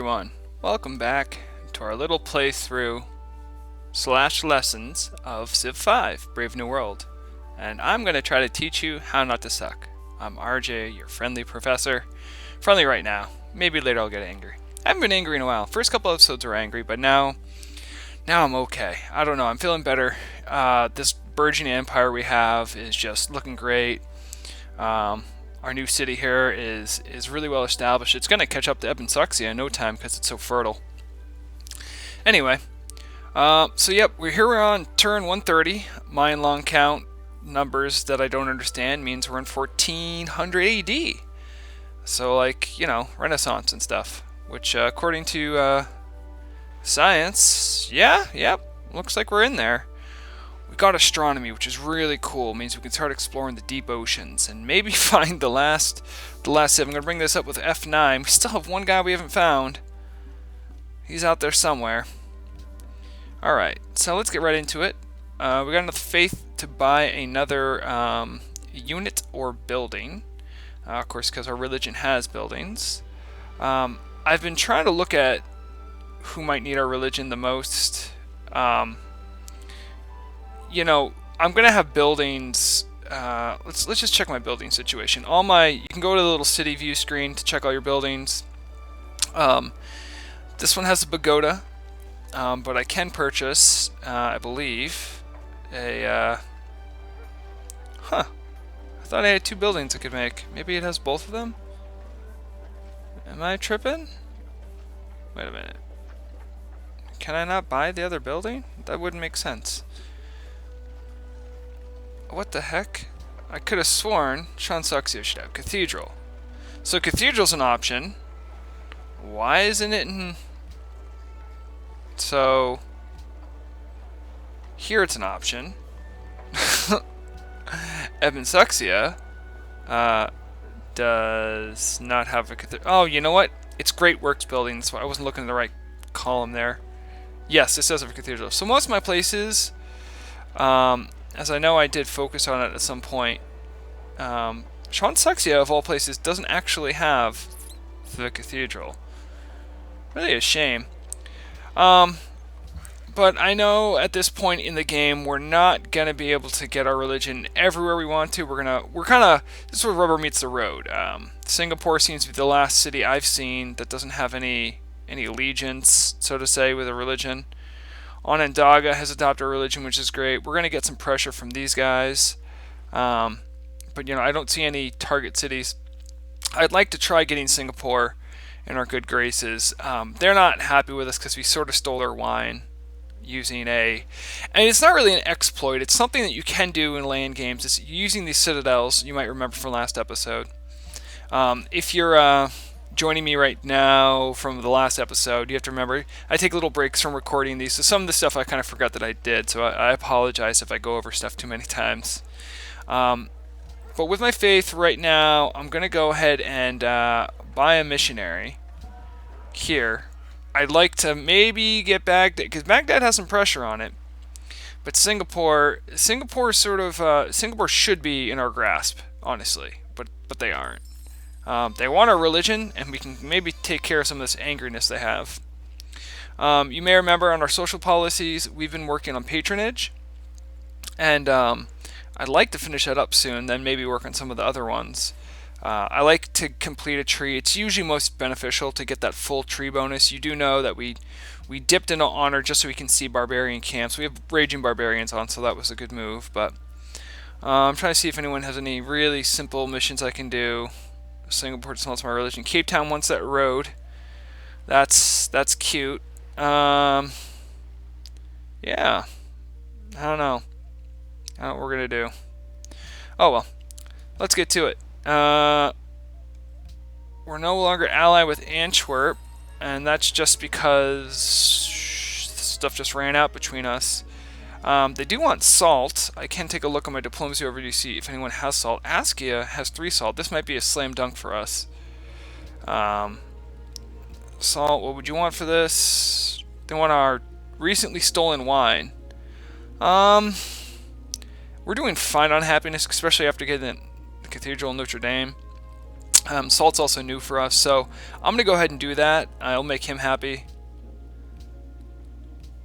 everyone, welcome back to our little playthrough slash lessons of Civ 5, Brave New World. And I'm going to try to teach you how not to suck. I'm RJ, your friendly professor. Friendly right now, maybe later I'll get angry. I haven't been angry in a while. First couple episodes were angry, but now I'm okay. I don't know, I'm feeling better. This burgeoning empire we have is just looking great. Our new city here is really well established. It's going to catch up to Ebonsuxia in no time because it's so fertile. Anyway, so yep, we're on turn 130. My long count numbers that I don't understand means we're in 1400 AD. So like, you know, Renaissance and stuff. Which according to science, yep, looks like we're in there. We got astronomy, which is really cool. It means we can start exploring the deep oceans and maybe find the last Civ. I'm gonna bring this up with F9. We still have one guy we haven't found. He's out there somewhere. All right, so let's get right into it. We got enough faith to buy another unit or building. Of course, because our religion has buildings. I've been trying to look at who might need our religion the most. You know, I'm gonna have buildings. Let's just check my building situation. You can go to the little city view screen to check all your buildings. This one has a pagoda, but I can purchase, I believe, I thought I had two buildings I could make. Maybe it has both of them. Am I tripping? Wait a minute. Can I not buy the other building? That wouldn't make sense. What the heck? I could have sworn Ebonsuxia should have Cathedral. So Cathedral's an option. Why isn't it in... So... Here it's an option. Ebonsuxia does not have a Cathedral. Oh, you know what? It's Great Works Building. That's why I wasn't looking at the right column there. Yes, it says have a Cathedral. So most of my places... as I know I did focus on it at some point, Ebonsuxia, of all places, doesn't actually have the cathedral. Really a shame. But I know at this point in the game we're not gonna be able to get our religion everywhere we want to. This is where rubber meets the road. Singapore seems to be the last city I've seen that doesn't have any allegiance, so to say, with a religion. Onondaga has adopted a religion, which is great. We're going to get some pressure from these guys. But, you know, I don't see any target cities. I'd like to try getting Singapore in our good graces. They're not happy with us because we sort of stole their wine using and it's not really an exploit. It's something that you can do in land games. It's using these citadels, you might remember from last episode. If you're... joining me right now from the last episode, you have to remember I take little breaks from recording these, so some of the stuff I kind of forgot that I did, so I apologize if I go over stuff too many times. But with my faith right now, I'm going to go ahead and buy a missionary here. I'd like to maybe get Baghdad, because Baghdad has some pressure on it, but Singapore should be in our grasp, honestly, but they aren't. They want our religion, and we can maybe take care of some of this angriness they have. You may remember on our social policies, we've been working on patronage, and I'd like to finish that up soon, then maybe work on some of the other ones. I like to complete a tree. It's usually most beneficial to get that full tree bonus. You do know that we dipped into honor just so we can see barbarian camps. We have raging barbarians on, so that was a good move, but I'm trying to see if anyone has any really simple missions I can do. Singapore just wants my religion. Cape Town wants that road. That's cute. Yeah. I don't know. I don't know what we're gonna do. Oh well. Let's get to it. We're no longer allied with Antwerp, and that's just because stuff just ran out between us. They do want salt. I can take a look at my diplomacy over to see if anyone has salt. Askia has 3 salt. This might be a slam dunk for us. Salt, what would you want for this? They want our recently stolen wine. We're doing fine on happiness, especially after getting the Cathedral in Notre Dame. Salt's also new for us, so I'm going to go ahead and do that. I'll make him happy.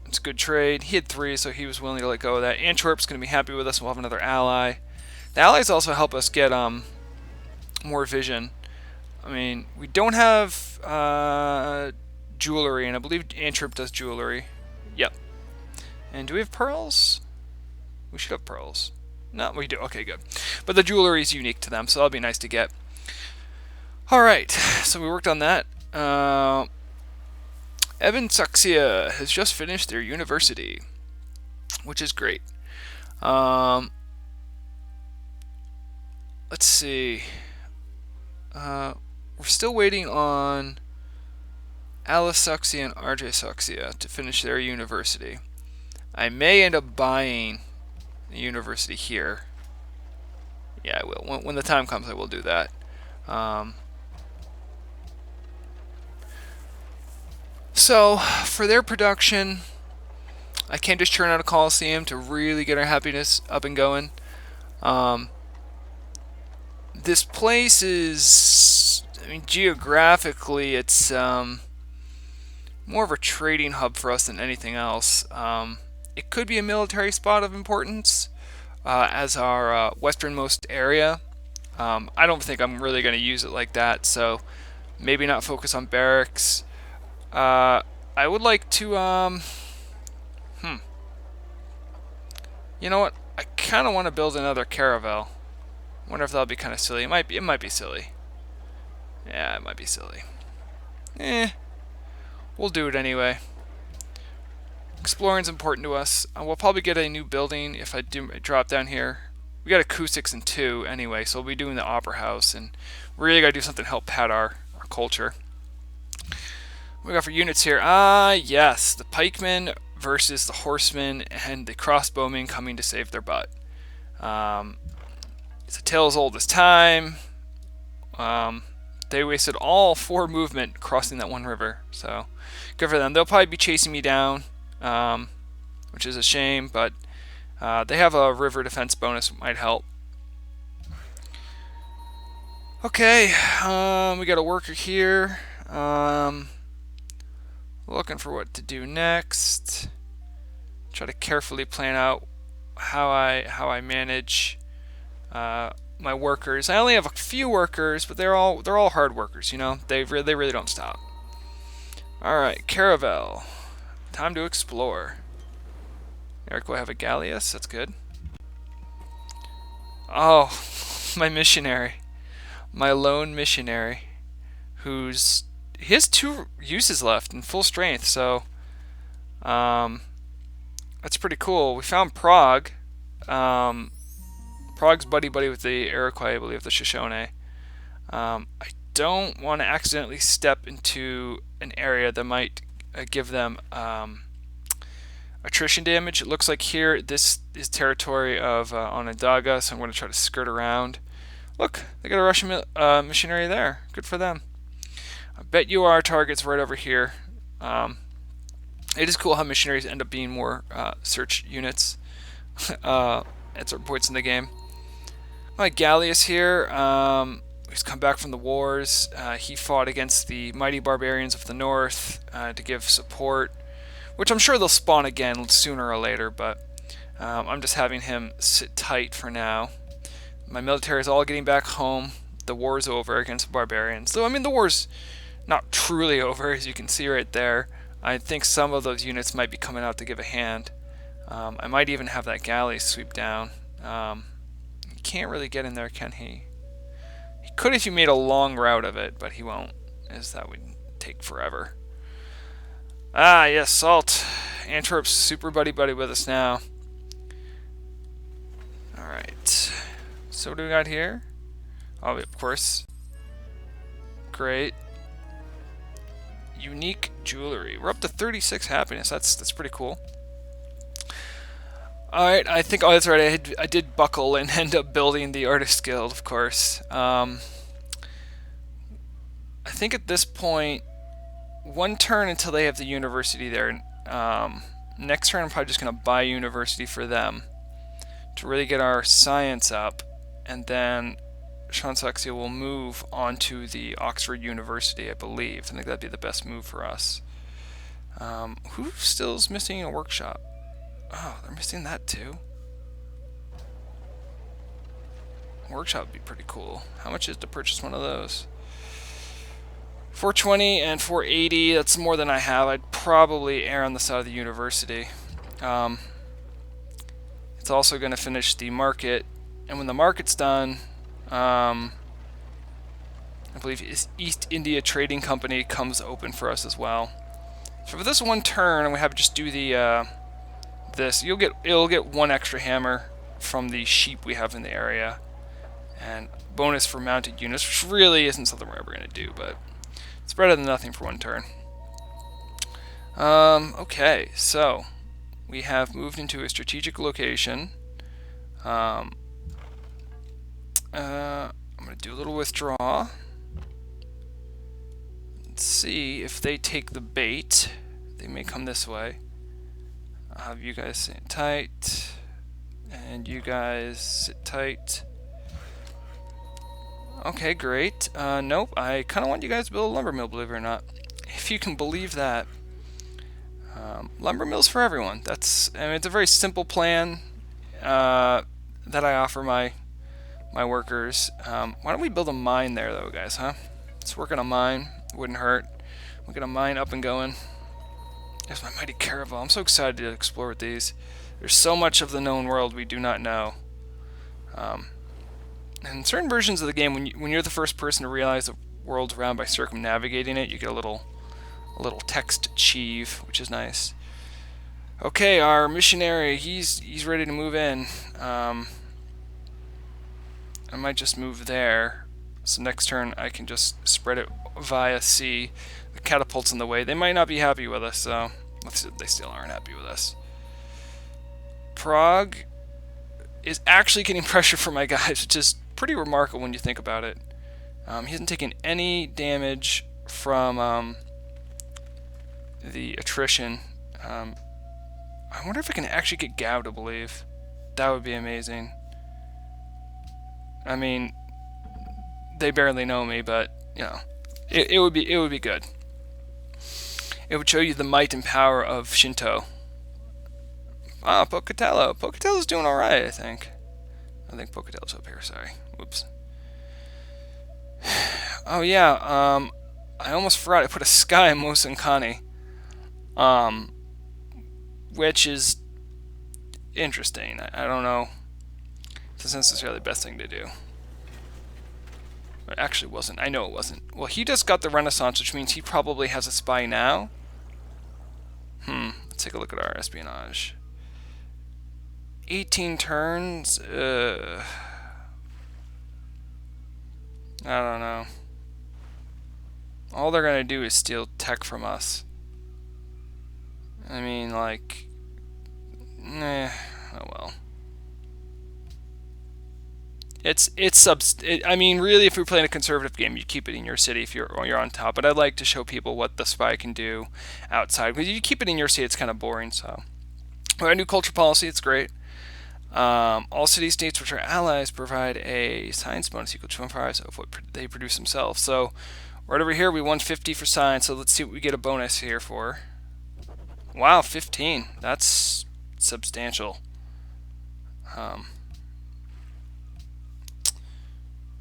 It's a good trade. He had 3, so he was willing to let go of that. Antwerp's going to be happy with us. We'll have another ally. The allies also help us get more vision. I mean, we don't have jewelry, and I believe Antwerp does jewelry. Yep. And do we have pearls? We should have pearls. No, we do. Okay, good. But the jewelry is unique to them, so that'll be nice to get. Alright, so we worked on that. Evan Saxia has just finished their university, which is great. Let's see. We're still waiting on Alice Saxia and RJ Saxia to finish their university. I may end up buying the university here. Yeah, I will. When the time comes, I will do that. So, for their production, I can't just churn out a Coliseum to really get our happiness up and going. This place is, I mean, geographically, it's more of a trading hub for us than anything else. It could be a military spot of importance as our westernmost area. I don't think I'm really going to use it like that, so maybe not focus on barracks. I would like to, you know what? I kind of want to build another caravel. Wonder if that'll be kind of silly. It might be silly. Yeah, it might be silly. We'll do it anyway. Exploring's important to us. We'll probably get a new building if I do drop down here. We got acoustics in 2 anyway, so we'll be doing the opera house, and we really gotta do something to help pad our culture. What we got for units here? Yes, the pikemen versus the horsemen and the crossbowmen coming to save their butt. It's a tale as old as time. They wasted all 4 movement crossing that one river, so good for them. They'll probably be chasing me down, which is a shame, but they have a river defense bonus that might help. Okay, we got a worker here. Looking for what to do next. Try to carefully plan out how I manage my workers. I only have a few workers, but they're all hard workers. You know, they really don't stop. All right, Caravel, time to explore. Eric will have a galleass. That's good. Oh, my missionary, my lone missionary, he has 2 uses left in full strength, so that's pretty cool. We found Prague. Prague's buddy with the Iroquois, I believe, the Shoshone. I don't want to accidentally step into an area that might give them attrition damage. It looks like here this is territory of Onondaga, so I'm going to try to skirt around. Look, they got a Russian missionary there. Good for them. I bet you our target's right over here. It is cool how missionaries end up being more search units at certain points in the game. My Gallius here, he's come back from the wars. He fought against the mighty barbarians of the north to give support, which I'm sure they'll spawn again sooner or later, but I'm just having him sit tight for now. My military is all getting back home. The war's over against the barbarians. Though, I mean, the war's not truly over, as you can see right there. I think some of those units might be coming out to give a hand. I might even have that galley sweep down. He can't really get in there, can he? He could if he made a long route of it, but he won't, as that would take forever. Ah, yes, Salt. Antwerp's super buddy with us now. Alright. So what do we got here? Oh, of course. Great. Unique jewelry. We're up to 36 happiness. That's pretty cool. Alright, I think, oh, that's right, I did buckle and end up building the Artist Guild, of course. I think at this point, one turn until they have the university there. Next turn, I'm probably just going to buy university for them to really get our science up, and then Shansaxia will move onto the Oxford University, I believe. I think that'd be the best move for us. Who still is missing a workshop? Oh, they're missing that too. Workshop would be pretty cool. How much is to purchase one of those? 420 and 480. That's more than I have. I'd probably err on the side of the university. It's also going to finish the market, and when the market's done, I believe East India Trading Company comes open for us as well. So for this one turn, and we have to just do the this, it'll get one extra hammer from the sheep we have in the area, and bonus for mounted units, which really isn't something we're ever going to do, but it's better than nothing for one turn. Okay, so we have moved into a strategic location. I'm going to do a little withdraw. Let's see if they take the bait. They may come this way. I'll have you guys sit tight, and you guys sit tight. Okay, great. Nope, I kind of want you guys to build a lumber mill, believe it or not. If you can believe that. Lumber mills for everyone. I mean, it's a very simple plan that I offer my workers. Why don't we build a mine there, though, guys, huh? Let's work on a mine. Wouldn't hurt. We'll get a mine up and going. There's my mighty caravel. I'm so excited to explore with these. There's so much of the known world we do not know. In certain versions of the game, when you're the first person to realize the world's around by circumnavigating it, you get a little text achieve, which is nice. Okay, our missionary, he's ready to move in. I might just move there, so next turn I can just spread it via sea. The catapult's in the way. They might not be happy with us, so they still aren't happy with us. Prague is actually getting pressure from my guys, which is pretty remarkable when you think about it. He hasn't taken any damage from the attrition. I wonder if I can actually get Gav to believe. That would be amazing. I mean, they barely know me, but you know, it would be good. It would show you the might and power of Shinto. Ah, Pocatello. Pocatello's doing all right, I think. I think Pocatello's up here. Sorry. Whoops. Oh yeah. I almost forgot. I put a sky in Mosankani. Which is interesting. I don't know if it's necessarily the best thing to do. It actually wasn't. I know it wasn't. Well, he just got the Renaissance, which means he probably has a spy now. Let's take a look at our espionage. 18 turns. I don't know. All they're gonna do is steal tech from us. I mean, like, oh well. I mean, really, if we're playing a conservative game, you keep it in your city if you're on top. But I'd like to show people what the spy can do outside. Because if you keep it in your city, it's kind of boring. So, we have a new culture policy. It's great. All city-states which are allies provide a science bonus equal to 1/5 of what they produce themselves. So, right over here, we won 50 for science. So let's see what we get a bonus here for. Wow, 15. That's substantial.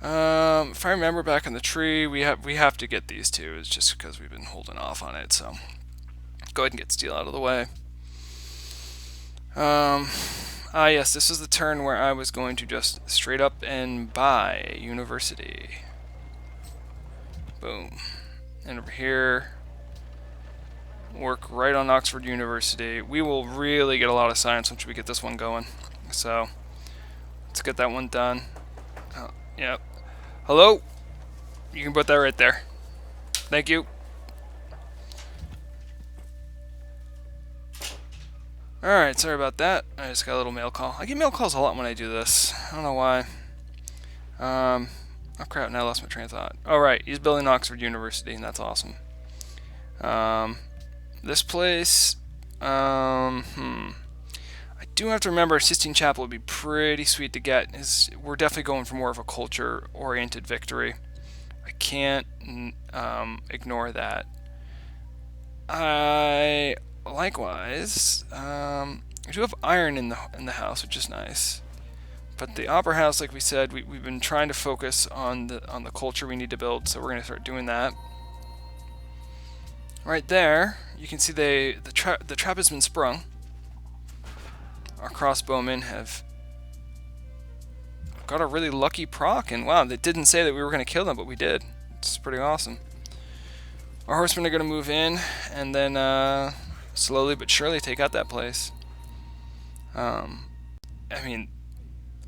If I remember back in the tree, we have to get these two. It's just because we've been holding off on it. So go ahead and get steel out of the way. Yes, this is the turn where I was going to just straight up and buy a university. Boom. And over here, work right on Oxford University. We will really get a lot of science once we get this one going. So let's get that one done. Yep. Hello? You can put that right there. Thank you. Alright, sorry about that. I just got a little mail call. I get mail calls a lot when I do this. I don't know why. Oh crap, now I lost my train of thought. Alright, he's building Oxford University, and that's awesome. This place, I do have to remember Sistine Chapel would be pretty sweet to get. We're definitely going for more of a culture-oriented victory. I can't ignore that. I likewise I do have iron in the house, which is nice. But the opera house, like we said, we've been trying to focus on the culture we need to build, so we're going to start doing that. Right there, you can see the trap has been sprung. Our crossbowmen have got a really lucky proc, and wow, they didn't say that we were going to kill them, but we did. It's pretty awesome. Our horsemen are going to move in, and then slowly but surely take out that place. I mean,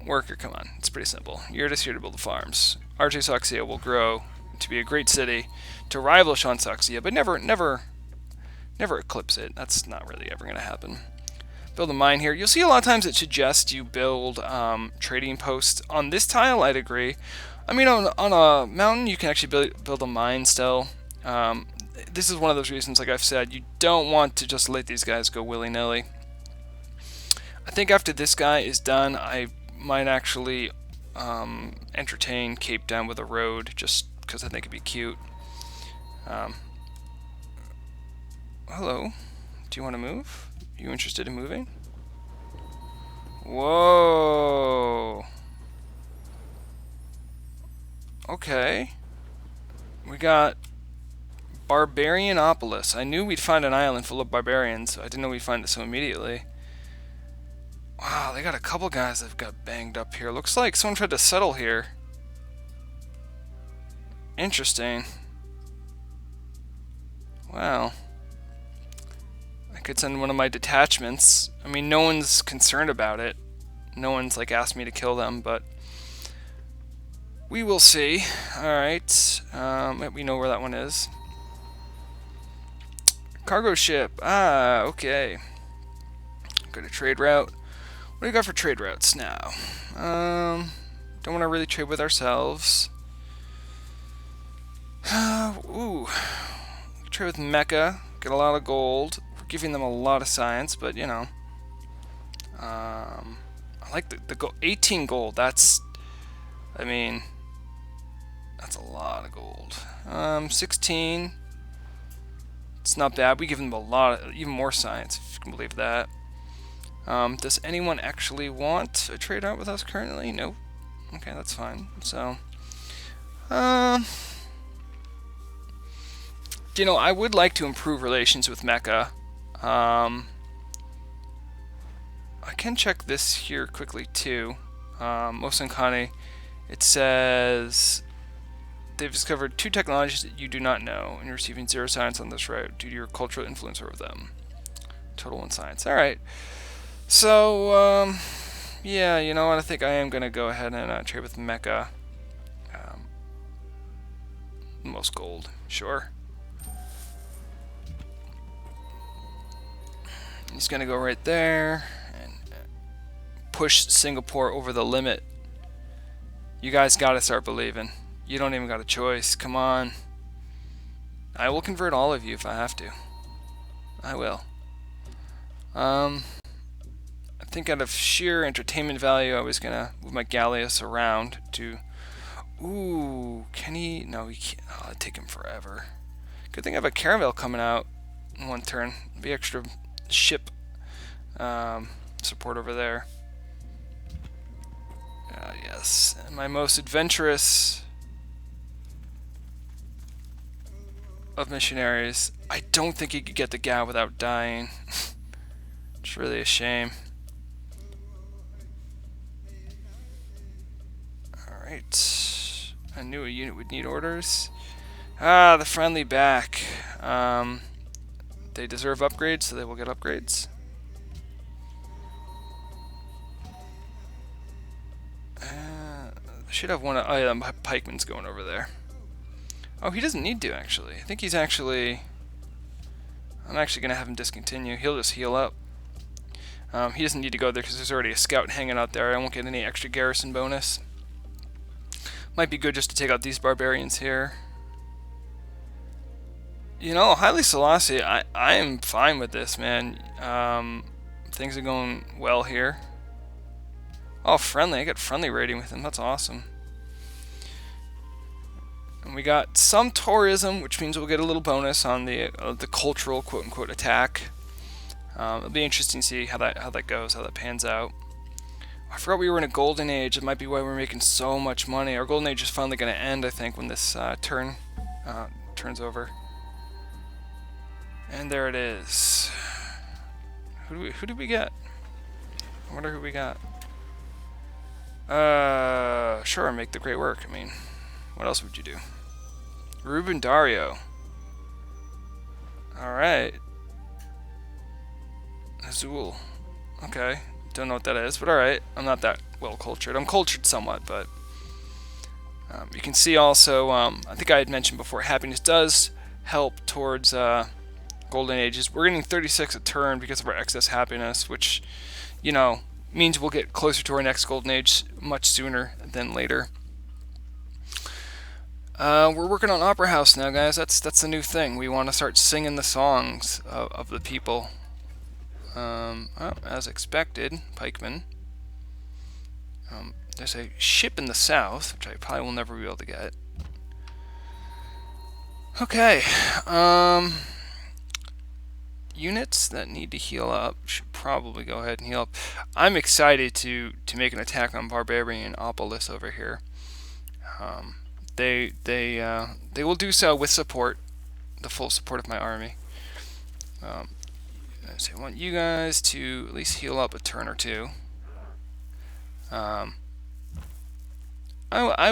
worker, come on, it's pretty simple. You're just here to build the farms. Arcane will grow to be a great city, to rival Shansaxia, but never eclipse it. That's not really ever going to happen. Build a mine here. You'll see a lot of times it suggests you build trading posts. On this tile, I'd agree. I mean, on a mountain, you can actually build a mine still. This is one of those reasons, like I've said, you don't want to just let these guys go willy-nilly. I think after this guy is done, I might actually entertain Cape Down with a road, just because I think it'd be cute. Hello. Do you want to move? You interested in moving? Whoa. Okay. We got Barbarianopolis. I knew we'd find an island full of barbarians. I didn't know we'd find it so immediately. Wow, they got a couple guys that got banged up here. Looks like someone tried to settle here. Interesting. Wow. I could send one of my detachments. I mean, no one's concerned about it. No one's like asked me to kill them, but we will see. Alright. We know where that one is. Cargo ship. Ah, okay. Go to trade route. What do you got for trade routes now? Don't want to really trade with ourselves. Ooh. Trade with Mecca. Get a lot of gold. We're giving them a lot of science, but you know. I like the gold. 18 gold. That's, I mean, that's a lot of gold. 16. It's not bad. We give them a lot, even more science, if you can believe that. Does anyone actually want a trade out with us currently? Nope. Okay, that's fine. So, you know, I would like to improve relations with Mecca. I can check this here quickly too. Mosankane, it says they've discovered 2 technologies that you do not know, and you're receiving 0 science on this route due to your cultural influence over them. Total 1 science. All right. So, yeah, you know what? I think I am going to go ahead and trade with Mecca. Most gold, sure. He's going to go right there and push Singapore over the limit. You guys got to start believing. You don't even got a choice. Come on. I will convert all of you if I have to. I will. I think out of sheer entertainment value, I was going to move my Galleus around to... Ooh, can he? No, he can't. Oh, it'd take him forever. Good thing I have a Caravel coming out in 1 turn. Be extra ship support over there. Yes, and my most adventurous of missionaries. I don't think he could get the Gal without dying. It's really a shame. Alright. I knew a unit would need orders. Ah, the friendly back. They deserve upgrades, so they will get upgrades. I should have one of pikemen's going over there. Oh, he doesn't need to, actually. I think he's actually... I'm actually going to have him discontinue. He'll just heal up. He doesn't need to go there because there's already a scout hanging out there. I won't get any extra garrison bonus. Might be good just to take out these barbarians here. You know, Haile Selassie, I am fine with this, man. Things are going well here. Oh, friendly. I got friendly rating with him. That's awesome. And we got some tourism, which means we'll get a little bonus on the cultural quote-unquote attack. It'll be interesting to see how that goes, how that pans out. I forgot we were in a golden age. It might be why we're making so much money. Our golden age is finally going to end, I think, when this turns over. And there it is. Who did we get? I wonder who we got. Sure, make the great work. I mean, what else would you do? Ruben Dario. Alright. Azul. Okay. Don't know what that is, but alright. I'm not that well cultured. I'm cultured somewhat, but you can see also, I think I had mentioned before, happiness does help towards golden ages. We're getting 36 a turn because of our excess happiness, which, you know, means we'll get closer to our next golden age much sooner than later. We're working on Opera House now, guys. That's the new thing. We want to start singing the songs of the people. As expected, pikemen. There's a ship in the south, which I probably will never be able to get. Okay. Units that need to heal up should probably go ahead and heal up. I'm excited to make an attack on Barbarianopolis over here. They will do so with support, the full support of my army. So I want you guys to at least heal up a turn or two. I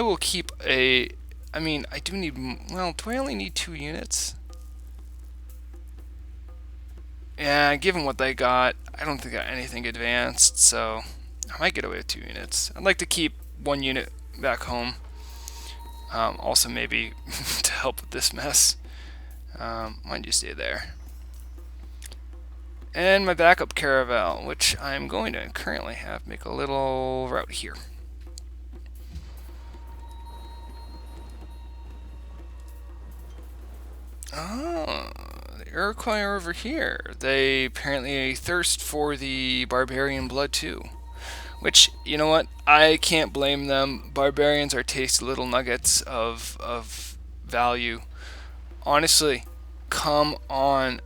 will keep a. I mean, I do need. Well, do I only need 2 units? Yeah, given what they got, I don't think I got anything advanced, so I might get away with 2 units. I'd like to keep 1 unit back home. Also, maybe to help with this mess. Why don't you stay there? And my backup caravel, which I'm going to currently have make a little route here. Oh, the Iroquois are over here. They apparently thirst for the barbarian blood too. Which, you know what? I can't blame them. Barbarians are tasty little nuggets of value. Honestly, come on.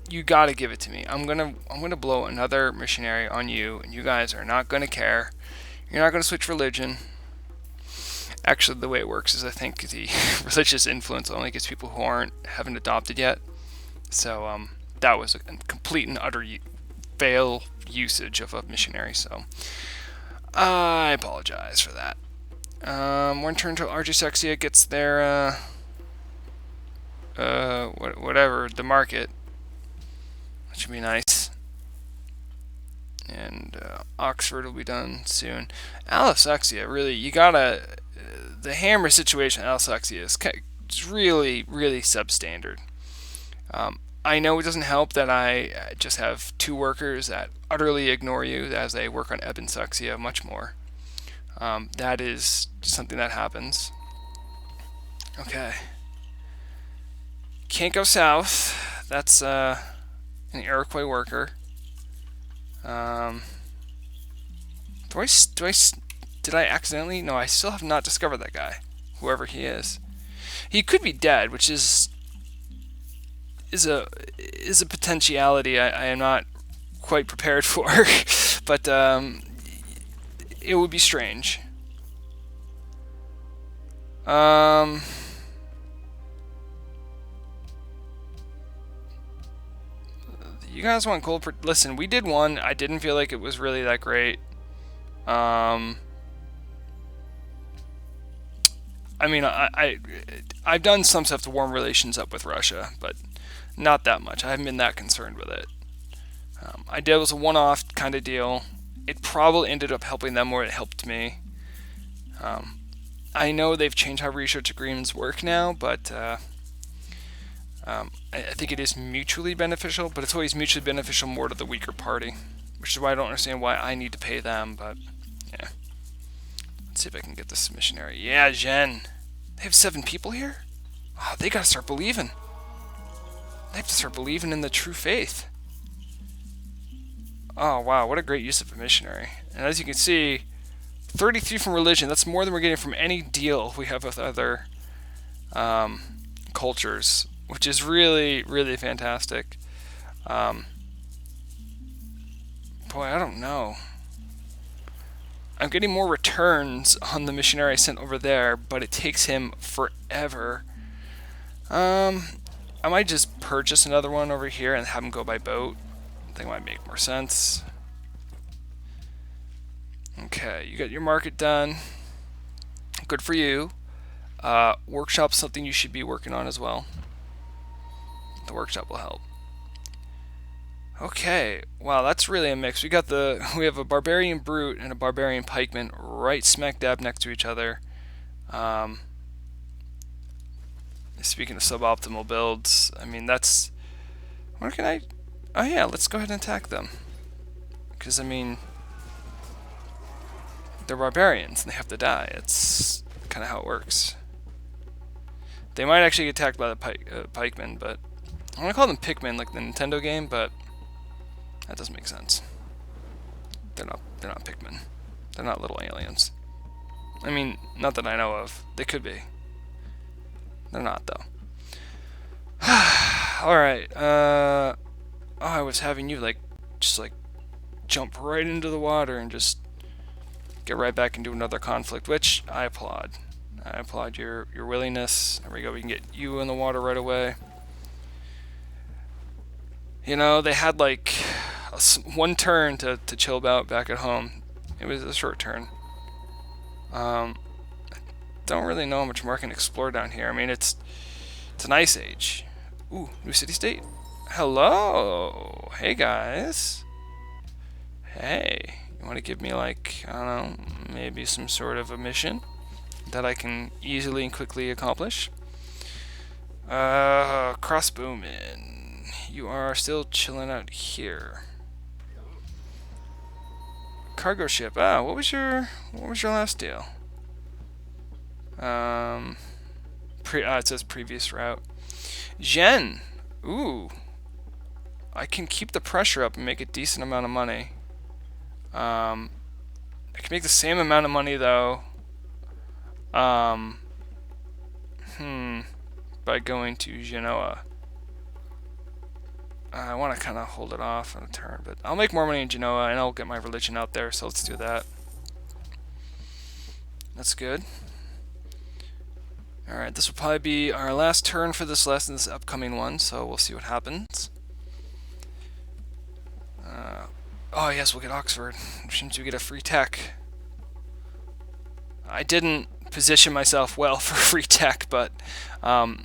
You gotta give it to me. I'm gonna blow another missionary on you, and you guys are not gonna care. You're not gonna switch religion. Actually, the way it works is I think the religious influence only gets people who haven't adopted yet. So that was a complete and utter fail usage of a missionary. So I apologize for that. We're in turn until Argisexia gets their whatever, the market. That should be nice. And Oxford will be done soon. Alexia, really, you gotta. The hammer situation at Alexia is really, really substandard. I know it doesn't help that I just have 2 workers that utterly ignore you as they work on Ebon Suxia much more. That is something that happens. Okay. Can't go south. That's an Iroquois worker. Did I accidentally? No, I still have not discovered that guy, whoever he is. He could be dead, which is a potentiality I am not quite prepared for, but it would be strange. You guys want gold? Listen, we did one. I didn't feel like it was really that great. I mean, I've done some stuff to warm relations up with Russia, but not that much. I haven't been that concerned with it. I did, it was a one-off kind of deal. It probably ended up helping them more than it helped me. I know they've changed how research agreements work now, but I think it is mutually beneficial, but it's always mutually beneficial more to the weaker party, which is why I don't understand why I need to pay them, but yeah. Let's see if I can get this missionary. Yeah, Jen. They have 7 people here? Oh, they gotta start believing. They have to start believing in the true faith. Oh wow, what a great use of a missionary. And as you can see, 33 from religion. That's more than we're getting from any deal we have with other um, cultures, which is really, really fantastic. Um, Boy, I don't know. I'm getting more returns on the missionary I sent over there, but it takes him forever. Um, I might just purchase another one over here and have him go by boat. I think it might make more sense. Okay, you got your market done. Good for you. Workshop's something you should be working on as well. The workshop will help. Okay, wow, that's really a mix. We have a barbarian brute and a barbarian pikeman right smack dab next to each other. Um, Speaking of suboptimal builds, I mean that's. Where can I? Oh yeah, let's go ahead and attack them. Because I mean, they're barbarians and they have to die. It's kind of how it works. They might actually get attacked by the pikemen, but I want to call them pikmin like the Nintendo game, but that doesn't make sense. They're not Pikmin. They're not little aliens. I mean, not that I know of. They could be. They're not though. Alright, oh, I was having you just jump right into the water and just get right back into another conflict, which I applaud. I applaud your willingness. There we go, we can get you in the water right away. You know, they had like one turn to chill about back at home. It was a short turn. Don't really know how much more I can explore down here. I mean, it's an ice age. Ooh, new city state. Hello. Hey guys. Hey, you want to give me like, I don't know, maybe some sort of a mission that I can easily and quickly accomplish? Crossbowman, you are still chilling out here. Cargo ship. Ah, what was your last deal? It says previous route. Jen. Ooh. I can keep the pressure up and make a decent amount of money. I can make the same amount of money though. By going to Genoa. I want to kind of hold it off on a turn, but I'll make more money in Genoa and I'll get my religion out there, so let's do that. That's good. Alright, this will probably be our last turn for this lesson, this upcoming one, so we'll see what happens. Oh yes, we'll get Oxford, which means we get a free tech. I didn't position myself well for free tech, but I'll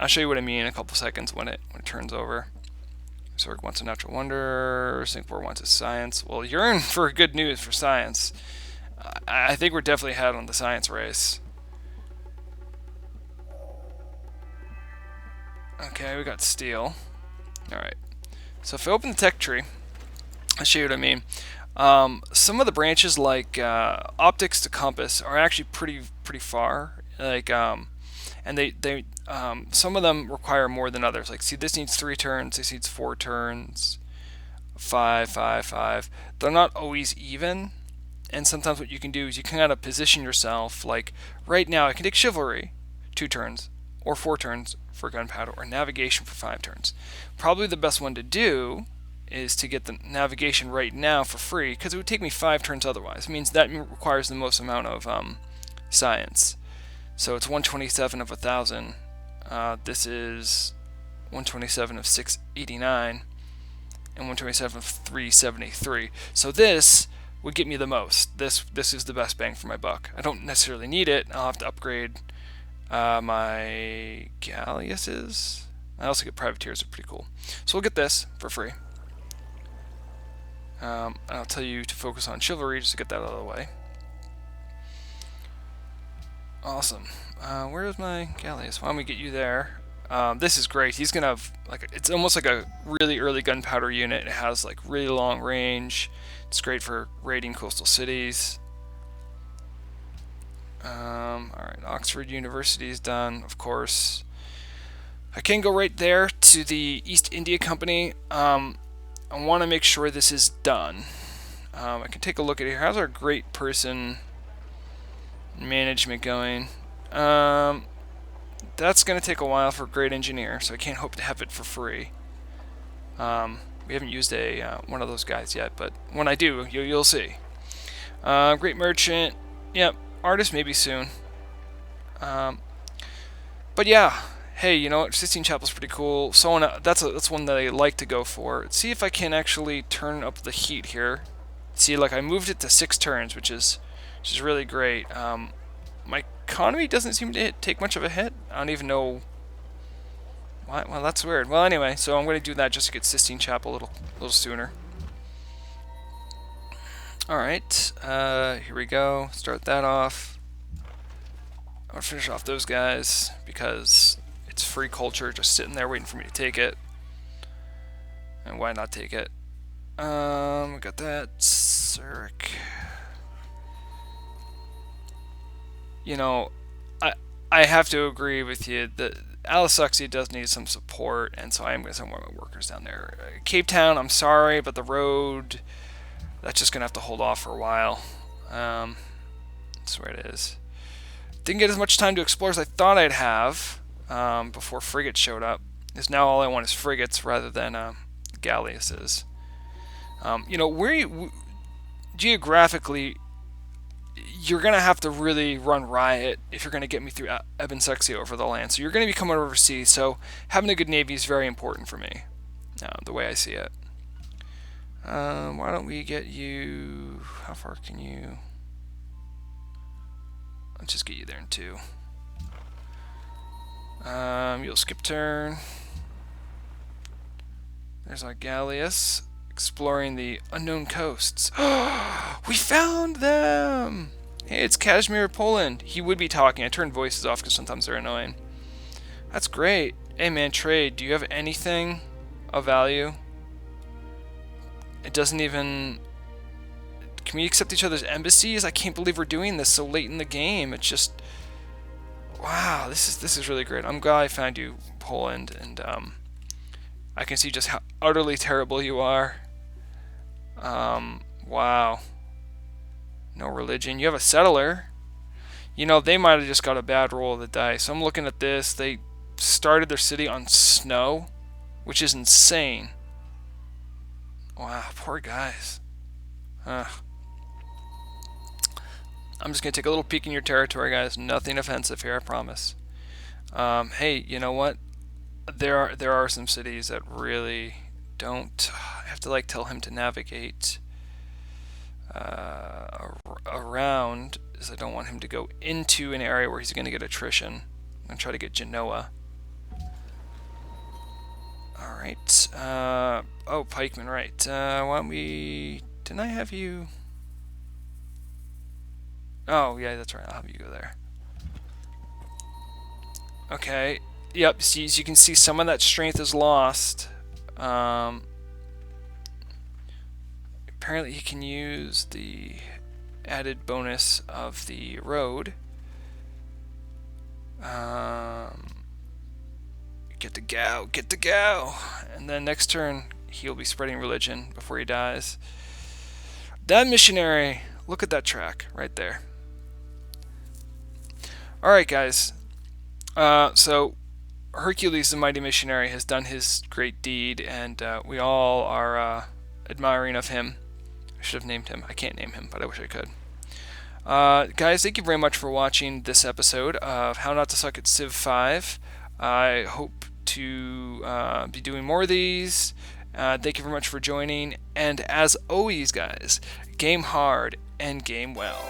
show you what I mean in a couple seconds when it turns over. Zurich wants a natural wonder, Singapore wants a science. Well, you're in for good news for science. I think we're definitely ahead on the science race. Okay, we got steel. Alright. So if I open the tech tree, I'll show you what I mean. Some of the branches, like optics to compass, are actually pretty far. Like, and they some of them require more than others. Like, see, this needs 3 turns. This needs 4 turns. 5, 5, 5. They're not always even. And sometimes what you can do is you can kind of position yourself. Like right now, I can take chivalry, 2 turns, or 4 turns for gunpowder, or navigation for 5 turns. Probably the best one to do is to get the navigation right now for free, because it would take me 5 turns otherwise. It means that requires the most amount of science. So it's 127 of 1,000. This is 127 of 689, and 127 of 373. So this would get me the most. This is the best bang for my buck. I don't necessarily need it. I'll have to upgrade my galleasses. I also get privateers, are pretty cool. So we'll get this for free. I'll tell you to focus on chivalry just to get that out of the way. Awesome. Where is my galleass? Why don't we get you there? This is great. He's gonna have it's almost like a really early gunpowder unit. It has like really long range. It's great for raiding coastal cities. Alright, Oxford University is done, of course. I can go right there to the East India Company. I want to make sure this is done. I can take a look at here. How's our great person management going? That's going to take a while for great engineer, so I can't hope to have it for free. We haven't used one of those guys yet, but when I do, you'll see. Great merchant. Yep. Artist maybe soon. But yeah. Hey, you know what? Sistine Chapel's pretty cool. That's one that I like to go for. Let's see if I can actually turn up the heat here. See, like I moved it to 6 turns, which is really great. My economy doesn't seem to take much of a hit. I don't even know. Well, that's weird. Well, anyway, so I'm going to do that just to get Sistine Chapel a little sooner. All right, here we go. Start that off. I'm gonna finish off those guys because it's free culture just sitting there waiting for me to take it. And why not take it? We got that. Zurich. You know, I have to agree with you that Alisaxia does need some support, and so I am going to send one of my workers down there. Cape Town, I'm sorry, but the road, that's just going to have to hold off for a while. That's where it is. Didn't get as much time to explore as I thought I'd have before frigates showed up. Because now all I want is frigates rather than galleasses. You know, geographically, you're going to have to really run riot if you're going to get me through Ebensexia over the land. So you're going to be coming overseas, so having a good navy is very important for me, the way I see it. Why don't we get you... How far can you... Let's just get you there in 2. You'll skip turn. There's our galleass exploring the unknown coasts. We found them! Hey, it's Kazimir Poland. He would be talking. I turned voices off because sometimes they're annoying. That's great. Hey man, trade. Do you have anything of value? It doesn't even... Can we accept each other's embassies? I can't believe we're doing this so late in the game. It's just... Wow, this is really great. I'm glad I found you, Poland, and I can see just how utterly terrible you are. Wow. No religion. You have a settler. You know, they might have just got a bad roll of the dice. I'm looking at this. They started their city on snow, which is insane. Wow, poor guys. I'm just going to take a little peek in your territory, guys. Nothing offensive here, I promise. Hey, you know what? There are some cities that really don't... I have to, like, tell him to navigate around, as I don't want him to go into an area where he's going to get attrition. I'm going to try to get Genoa. Alright. Oh, pikeman, right. Why don't we... Didn't I have you... Oh, yeah, that's right. I'll have you go there. Okay. Yep, so as you can see, some of that strength is lost. Apparently he can use the added bonus of the road. Get the go, get the go! And then next turn, he'll be spreading religion before he dies. That missionary, look at that track right there. Alright guys, so Hercules the Mighty Missionary has done his great deed, and we all are admiring of him. I should have named him. I can't name him, but I wish I could. Guys, thank you very much for watching this episode of How Not to Suck at Civ 5. I hope to be doing more of these. Thank you very much for joining, and as always guys, game hard and game well.